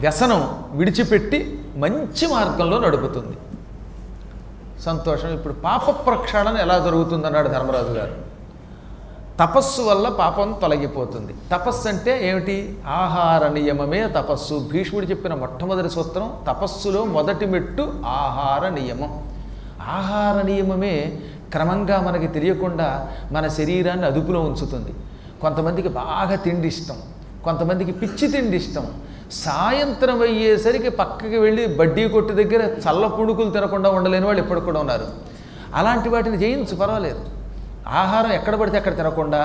వ్యసనం విడిచిపెట్టి మంచి మార్గంలో నడుపుతుంది. సంతోషం. ఇప్పుడు పాప ప్రక్షాళన ఎలా జరుగుతుందన్నాడు ధర్మరాజు గారు. తపస్సు వల్ల పాపం తొలగిపోతుంది. తపస్సు అంటే ఏమిటి? ఆహార నియమమే తపస్సు. భీష్ముడు చెప్పిన మొట్టమొదటి సూత్రం తపస్సులో మొదటి మెట్టు ఆహార నియమం. ఆహార నియమమే క్రమంగా మనకి తెలియకుండా మన శరీరాన్ని అదుపులో ఉంచుతుంది. కొంతమందికి బాగా తిండి ఇష్టం, కొంతమందికి పిచ్చి తిండి ఇష్టం. సాయంత్రం అయ్యేసరికి పక్కకి వెళ్ళి బడ్డీ కొట్టు దగ్గర చల్ల పుణుకులు తినకుండా ఉండలేని వాళ్ళు ఇప్పటికి కూడా ఉన్నారు. అలాంటి వాటిని చేయించు, పర్వాలేదు. ఆహారం ఎక్కడ పడితే అక్కడ తినకుండా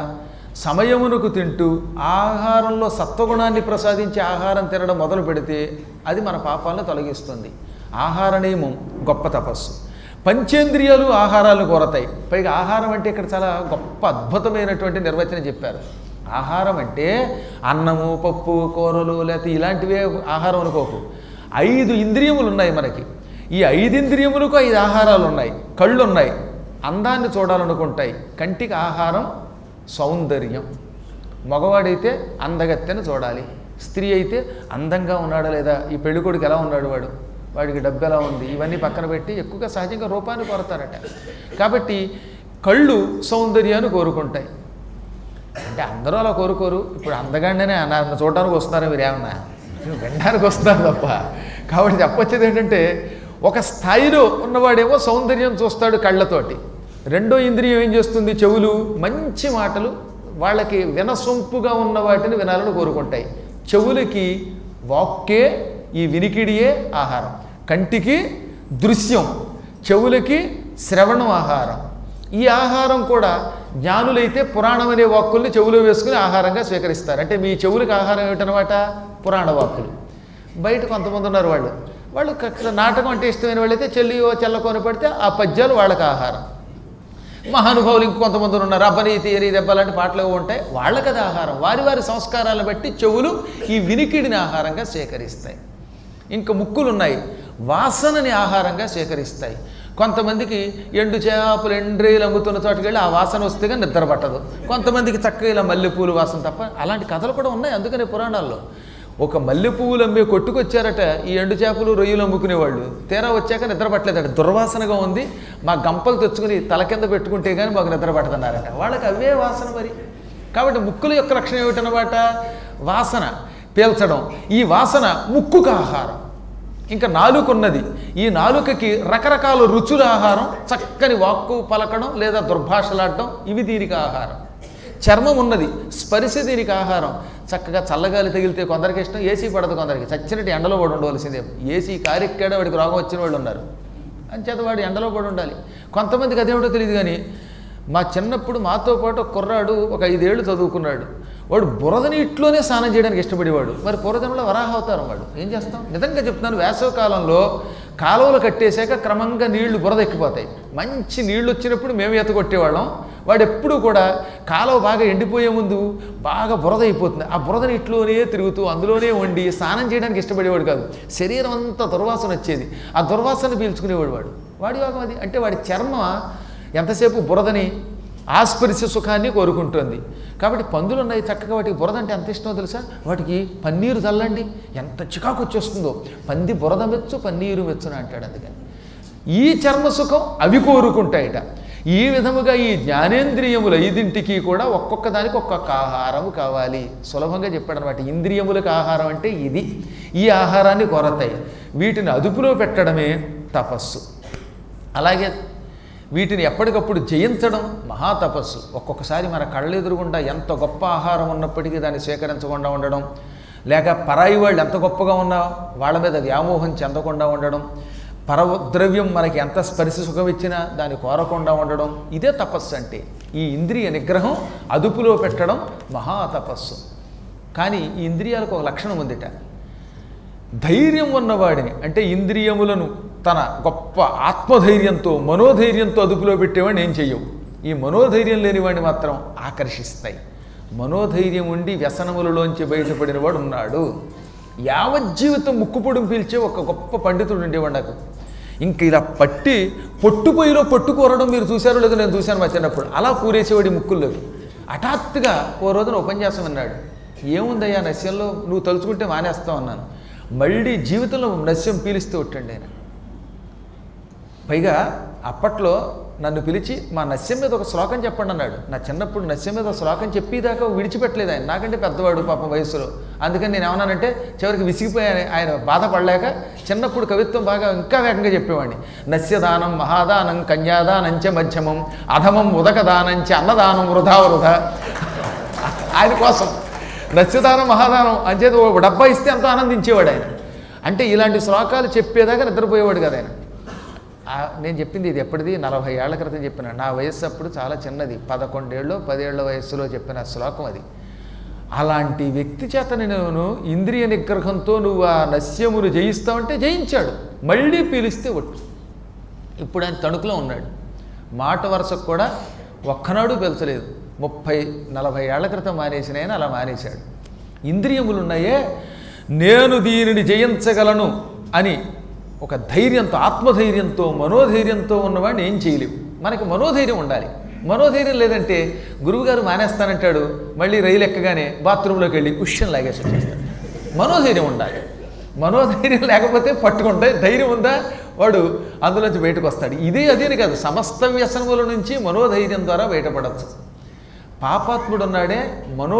సమయమునకు తింటూ ఆహారంలో సత్వగుణాన్ని ప్రసాదించి ఆహారం తినడం మొదలు పెడితే అది మన పాపాలను తొలగిస్తుంది. ఆహార నియమం గొప్ప తపస్సు. పంచేంద్రియాలు ఆహారాలను కోరతాయి. పైగా ఆహారం అంటే ఇక్కడ చాలా గొప్ప అద్భుతమైనటువంటి నిర్వచనం చెప్పారు. ఆహారం అంటే అన్నము, పప్పు, కూరలు లేకపోతే ఇలాంటివే ఆహారం అనుకోకు. 5 ఇంద్రియములు ఉన్నాయి మనకి. ఈ 5 ఇంద్రియములకు 5 ఆహారాలు ఉన్నాయి. కళ్ళు ఉన్నాయి, అందాన్ని చూడాలనుకుంటాయి. కంటికి ఆహారం సౌందర్యం. మగవాడైతే అందగత్తెను చూడాలి, స్త్రీ అయితే అందంగా ఉన్నాడా లేదా, ఈ పెళ్ళికొడుకు ఎలా ఉన్నాడు, వాడికి డబ్బు ఎలా ఉంది, ఇవన్నీ పక్కన పెట్టి ఎక్కువగా సహజంగా రూపాన్ని కోరతారట. కాబట్టి కళ్ళు సౌందర్యాన్ని కోరుకుంటాయి. అంటే అందరూ అలా కోరుకోరు. ఇప్పుడు అందగానే నన్ను చూడడానికి వస్తున్నారా మీరు, ఏమన్నా వినడానికి వస్తున్నారు తప్ప. కాబట్టి చెప్పొచ్చేది ఏంటంటే ఒక స్థాయిలో ఉన్నవాడేమో సౌందర్యం చూస్తాడు కళ్ళతోటి. రెండో ఇంద్రియం ఏం చేస్తుంది? చెవులు మంచి మాటలు, వాళ్ళకి వినసొంపుగా ఉన్న వాటిని వినాలని కోరుకుంటాయి. చెవులకి వాక్కే, ఈ వినికిడియే ఆహారం. కంటికి దృశ్యం, చెవులకి శ్రవణం ఆహారం. ఈ ఆహారం కూడా జ్ఞానులైతే పురాణం అనే వాక్కుల్ని చెవులో వేసుకుని ఆహారంగా స్వీకరిస్తారు. అంటే మీ చెవులకు ఆహారం ఏమిటనమాట? పురాణ వాక్కులు. బయట కొంతమంది ఉన్నారు, వాళ్ళు నాటకం అంటే ఇష్టమైన వాళ్ళైతే చెల్లియో చెల్లకొని పడితే ఆ పద్యాలు వాళ్ళకి ఆహారం. మహానుభావులు ఇంకొంతమంది ఉన్నారు, అబ్బని తీయని దెబ్బలాంటి పాటలు ఉంటాయి, వాళ్ళకి అది ఆహారం. వారి వారి సంస్కారాలను బట్టి చెవులు ఈ వినికిడిని ఆహారంగా స్వీకరిస్తాయి. ఇంకా ముక్కులు ఉన్నాయి, వాసనని ఆహారంగా స్వీకరిస్తాయి. కొంతమందికి ఎండు చేపలు ఎండ్రేలు అమ్ముతున్న చోటుకి వెళ్ళి ఆ వాసన వస్తేగా నిద్ర పట్టదు. కొంతమందికి చక్కగా ఇలా మల్లెపూలు వాసన తప్ప. అలాంటి కథలు కూడా ఉన్నాయి. అందుకనే పురాణాల్లో ఒక మల్లెపువ్వులు అమ్మే కొట్టుకొచ్చారట ఈ ఎండు చేపలు రొయ్యలు అమ్ముకునేవాళ్ళు. తీరా వచ్చాక నిద్ర పట్టలేదట, దుర్వాసనగా ఉంది, మా గంపలు తెచ్చుకుని తల కింద పెట్టుకుంటే కానీ మాకు నిద్ర పట్టదన్నారట. వాళ్ళకి అవే వాసన మరి. కాబట్టి ముక్కుల యొక్క లక్షణం ఏమిటన్నమాట? వాసన పీల్చడం. ఈ వాసన ముక్కుకు ఆహారం. ఇంకా నాలుకన్నది, ఈ నాలుకకి రకరకాల రుచుల ఆహారం. చక్కని వాక్కు పలకడం లేదా దుర్భాషలాడడం, ఇవి దీనికి ఆహారం. చర్మం ఉన్నది, స్పర్శ దీనికి ఆహారం. చక్కగా చల్లగాలి తగిలితే కొందరికి ఇష్టం, ఏసీ పడదు కొందరికి. చచ్చినట్టు ఎండలో పడి ఉండవలసిందే. ఏసీ కారెక్కాడ వాడికి రోగం వచ్చిన వాళ్ళు ఉన్నారు, అంచేత వాడు ఎండలో పడి ఉండాలి. కొంతమందికి అదేమిటో తెలియదు. కానీ మా చిన్నప్పుడు మాతో పాటు ఒక కుర్రాడు ఒక 5 ఏళ్ళు చదువుకున్నాడు. వాడు బురద నీటిలోనే స్నానం చేయడానికి ఇష్టపడేవాడు. మరి పూర్వజన్మలో వరాహ అవతారం వాడు. ఏం చేస్తాం? నిజంగా చెప్తున్నాను, వేసవి కాలంలో కాలువలు కట్టేశాక క్రమంగా నీళ్లు బురద ఎక్కిపోతాయి. మంచి నీళ్లు వచ్చినప్పుడు మేము ఈత కొట్టేవాళ్ళం. వాడు ఎప్పుడూ కూడా కాలువ బాగా ఎండిపోయే ముందు బాగా బురద అయిపోతుంది. ఆ బురద నీటిలోనే తిరుగుతూ అందులోనే వండి స్నానం చేయడానికి ఇష్టపడేవాడు కాదు. శరీరం అంతా దుర్వాసన వచ్చేది. ఆ దుర్వాసన పీల్చుకునేవాడు వాడి యోగం అది. అంటే వాడి చర్మం ఎంతసేపు బురదని ఆస్పరిశ సుఖాన్ని కోరుకుంటుంది. కాబట్టి పందులు ఉన్నాయి చక్కగా, వాటికి బురద అంటే ఎంత ఇష్టమో తెలుసా? వాటికి పన్నీరు చల్లండి, ఎంత చికాకు వచ్చేస్తుందో. పంది బురద మెచ్చు పన్నీరు మెచ్చున అంటాడు. అందుకని ఈ చర్మ సుఖం అవి కోరుకుంటాయిట. ఈ విధముగా ఈ జ్ఞానేంద్రియముల 5ంటికి కూడా ఒక్కొక్క దానికి ఒక్కొక్క ఆహారము కావాలి. సులభంగా చెప్పాడు అనమాట. ఇంద్రియములకు ఆహారం అంటే ఇది. ఈ ఆహారాన్ని కోరతాయి. వీటిని అదుపులో పెట్టడమే తపస్సు. అలాగే వీటిని ఎప్పటికప్పుడు జయించడం మహాతపస్సు. ఒక్కొక్కసారి మన కళ్ళెదురుగుండా ఎంత గొప్ప ఆహారం ఉన్నప్పటికీ దాన్ని స్వీకరించకుండా ఉండడం, లేక పరాయి వాళ్ళు ఎంత గొప్పగా ఉన్నా వాళ్ళ మీద వ్యామోహం చెందకుండా ఉండడం, పరద్రవ్యం మనకి ఎంత స్పర్శ సుఖం ఇచ్చినా దాన్ని కోరకుండా ఉండడం, ఇదే తపస్సు అంటే. ఈ ఇంద్రియ నిగ్రహం అదుపులో పెట్టడం మహాతపస్సు. కానీ ఈ ఇంద్రియాలకు ఒక లక్షణం ఉందిట. ధైర్యం ఉన్నవాడిని, అంటే ఇంద్రియములను తన గొప్ప ఆత్మధైర్యంతో మనోధైర్యంతో అదుపులో పెట్టేవాడిని ఏం చెయ్యవు. ఈ మనోధైర్యం లేనివాడిని మాత్రం ఆకర్షిస్తాయి. మనోధైర్యం ఉండి వ్యసనములలోంచి బయటపడిన వాడు ఉన్నాడు. యావజ్జీవితం ముక్కుపొడుం పీల్చే ఒక గొప్ప పండితుడు ఉండేవాడు నాకు. ఇంక ఇలా పట్టి పొట్టుపోయిలో పొట్టుకూరడం మీరు చూశారో లేదో, నేను చూశాను మా చిన్నప్పుడు. అలా కూరేసేవాడి ముక్కుల్లోకి. హఠాత్తుగా ఓ రోజున ఉపన్యాసం అన్నాడు. ఏముందయ్యా నశ్యంలో, నువ్వు తలుచుకుంటే మానేస్తావు అన్నాను. మళ్ళీ జీవితంలో నస్యం పీలిస్తూ ఉంటాడు ఆయన. పైగా అప్పట్లో నన్ను పిలిచి మా నస్యం మీద ఒక శ్లోకం చెప్పండి అన్నాడు. నా చిన్నప్పుడు నస్యం మీద ఒక శ్లోకం చెప్పేదాకా విడిచిపెట్టలేదు ఆయన. నాకంటే పెద్దవాడు పాపం వయసులో. అందుకని నేను ఏమన్నానంటే చివరికి విసిగిపోయాను. ఆయన బాధపడలేక చిన్నప్పుడు కవిత్వం బాగా ఇంకా వేగంగా చెప్పేవాడిని. నస్యదానం మహాదానం కన్యాదానంచ మధ్యమం అధమం ఉదకదానంచ అన్నదానం వృధా వృధా. ఆయన కోసం నస్యదానం మహాదానం అంచేత ఒక డబ్బా ఇస్తే అంత ఆనందించేవాడు ఆయన. అంటే ఇలాంటి శ్లోకాలు చెప్పేదాకా నిద్రపోయేవాడు కదా ఆయన. నేను చెప్పింది ఇది ఎప్పటిది 40 ఏళ్ల క్రితం చెప్పిన. నా వయస్సు అప్పుడు చాలా చిన్నది, 11 ఏళ్ళు 10 ఏళ్ల వయస్సులో చెప్పిన శ్లోకం అది. అలాంటి వ్యక్తి చేత నేను ఇంద్రియ నిగ్రహంతో నువ్వు ఆ నస్యమును జయిస్తావంటే జయించాడు. మళ్ళీ పీలిస్తే ఒట్టు. ఇప్పుడు ఆయన తణుకులో ఉన్నాడు. మాట వరుసకు కూడా ఒక్కనాడు పెంచలేదు. 30-40 ఏళ్ల క్రితం మానేసిన ఆయన అలా మానేశాడు. ఇంద్రియములు ఉన్నాయే, నేను దీనిని జయించగలను అని ఒక ధైర్యంతో, ఆత్మధైర్యంతో, మనోధైర్యంతో ఉన్నవాడిని ఏం చేయలేవు. మనకి మనోధైర్యం ఉండాలి. మనోధైర్యం లేదంటే గురువుగారు మానేస్తానంటాడు, మళ్ళీ రైలు ఎక్కగానే బాత్రూంలోకి వెళ్ళి కుషన్ లాగేసి వచ్చేస్తాడు. మనోధైర్యం ఉండాలి. మనోధైర్యం లేకపోతే పట్టుకుంటే, ధైర్యం ఉందా వాడు అందులోంచి బయటకు వస్తాడు. ఇదే అదేని కాదు, సమస్త వ్యసనముల నుంచి మనోధైర్యం ద్వారా బయటపడవచ్చు. పాపాత్ముడు ఉన్నాడే మనో